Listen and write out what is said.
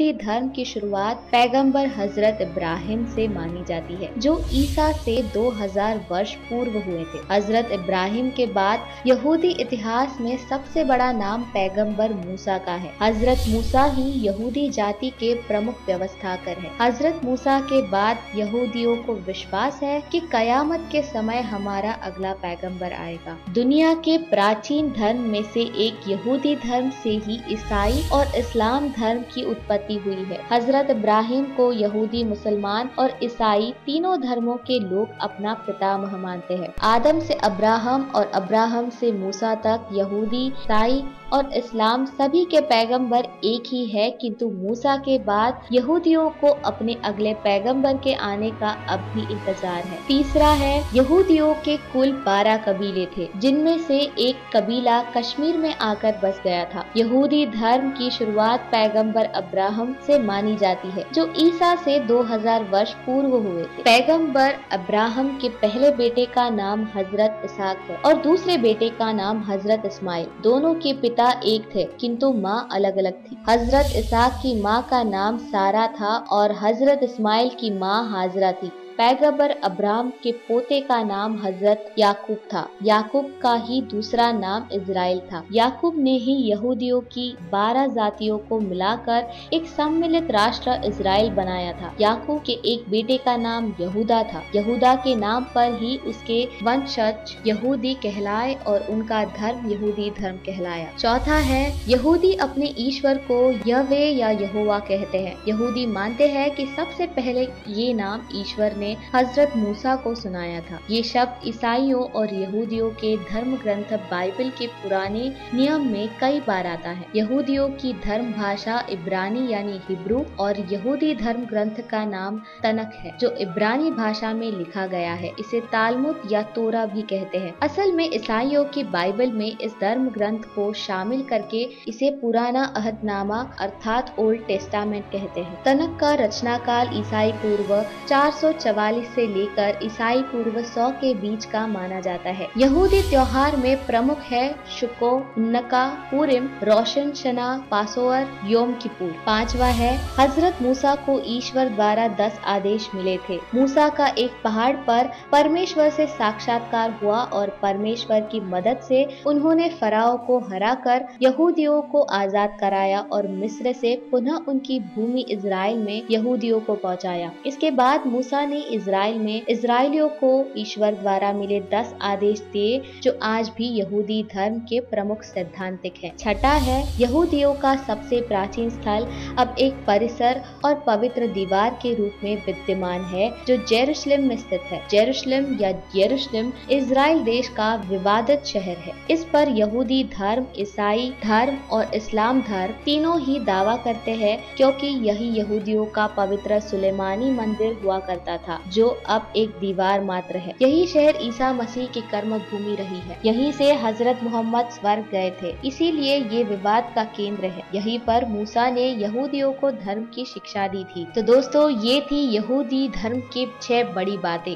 यहूदी धर्म की शुरुआत पैगंबर हजरत इब्राहिम से मानी जाती है, जो ईसा से 2000 वर्ष पूर्व हुए थे। हजरत इब्राहिम के बाद यहूदी इतिहास में सबसे बड़ा नाम पैगंबर मूसा का है। हजरत मूसा ही यहूदी जाति के प्रमुख व्यवस्थाकर हैं। हजरत मूसा के बाद यहूदियों को विश्वास है कि कयामत के समय हमारा अगला पैगंबर आएगा। दुनिया के प्राचीन धर्म में से एक यहूदी धर्म से ही ईसाई और इस्लाम धर्म की उत्पत्ति हुई है। हजरत इब्राहिम को यहूदी, मुसलमान और ईसाई तीनों धर्मों के लोग अपना पितामह मानते हैं। आदम से अब्राहम और अब्राहम से मूसा तक यहूदी, ईसाई और इस्लाम सभी के पैगंबर एक ही है, किंतु मूसा के बाद यहूदियों को अपने अगले पैगंबर के आने का अब भी इंतजार है। तीसरा है, यहूदियों के कुल 12 कबीले थे, जिनमें से एक कबीला कश्मीर में आकर बस गया था। यहूदी धर्म की शुरुआत पैगंबर अब्राहम से मानी जाती है, जो ईसा से 2000 वर्ष पूर्व हुए थे। पैगंबर अब्राहम के पहले बेटे का नाम हजरत इसहाक है और दूसरे बेटे का नाम हजरत इस्माइल। दोनों के पिता एक थे, किंतु माँ अलग अलग थी। हजरत इसहाक की माँ का नाम सारा था और हजरत इस्माइल की माँ हाजरा थी। पैगंबर अब्राहम के पोते का नाम हजरत याकूब था। याकूब का ही दूसरा नाम इजराइल था। याकूब ने ही यहूदियों की 12 जातियों को मिलाकर एक सम्मिलित राष्ट्र इजराइल बनाया था। याकूब के एक बेटे का नाम यहूदा था। यहूदा के नाम पर ही उसके वंशज यहूदी कहलाए और उनका धर्म यहूदी धर्म कहलाया। चौथा है, यहूदी अपने ईश्वर को यहवे या यहोवा कहते हैं। यहूदी मानते हैं कि सबसे पहले ये नाम ईश्वर ने हजरत मूसा को सुनाया था। ये शब्द ईसाइयों और यहूदियों के धर्म ग्रंथ बाइबल के पुराने नियम में कई बार आता है। यहूदियों की धर्म भाषा इब्रानी यानी हिब्रू और यहूदी धर्म ग्रंथ का नाम तनक है, जो इब्रानी भाषा में लिखा गया है। इसे तालमुद या तोरा भी कहते हैं। असल में ईसाइयों की बाइबल में इस धर्म ग्रंथ को शामिल करके इसे पुराना अहदनामा अर्थात ओल्ड टेस्टामेंट कहते हैं। तनक का रचनाकाल ईसाई पूर्व 444 से लेकर ईसाई पूर्व 100 के बीच का माना जाता है। यहूदी त्योहार में प्रमुख है शुको, नका, पुरिम, रोशन शना, पासोवर, योम किपुर। पांचवा है, हजरत मूसा को ईश्वर द्वारा 10 आदेश मिले थे। मूसा का एक पहाड़ पर परमेश्वर से साक्षात्कार हुआ और परमेश्वर की मदद से उन्होंने फराओ को हराकर यहूदियों को आजाद कराया और मिस्र से पुनः उनकी भूमि इजराइल में यहूदियों को पहुंचाया। इसके बाद मूसा ने इजराइल में इजराइलियों को ईश्वर द्वारा मिले 10 आदेश दिए, जो आज भी यहूदी धर्म के प्रमुख सैद्धांतिक हैं। छठा है, यहूदियों का सबसे प्राचीन स्थल अब एक परिसर और पवित्र दीवार के रूप में विद्यमान है, जो जेरूशलेम में स्थित है। जेरूशलेम या यरूशलेम इजराइल देश का विवादित शहर है। इस पर यहूदी धर्म, ईसाई धर्म और इस्लाम धर्म तीनों ही दावा करते हैं, क्योंकि यही यहूदियों का पवित्र सुलेमानी मंदिर हुआ करता था, जो अब एक दीवार मात्र है। यही शहर ईसा मसीह की कर्म भूमि रही है। यहीं से हजरत मोहम्मद स्वर्ग गए थे, इसीलिए ये विवाद का केंद्र है। यहीं पर मूसा ने यहूदियों को धर्म की शिक्षा दी थी। तो दोस्तों, ये थी यहूदी धर्म की 6 बड़ी बातें।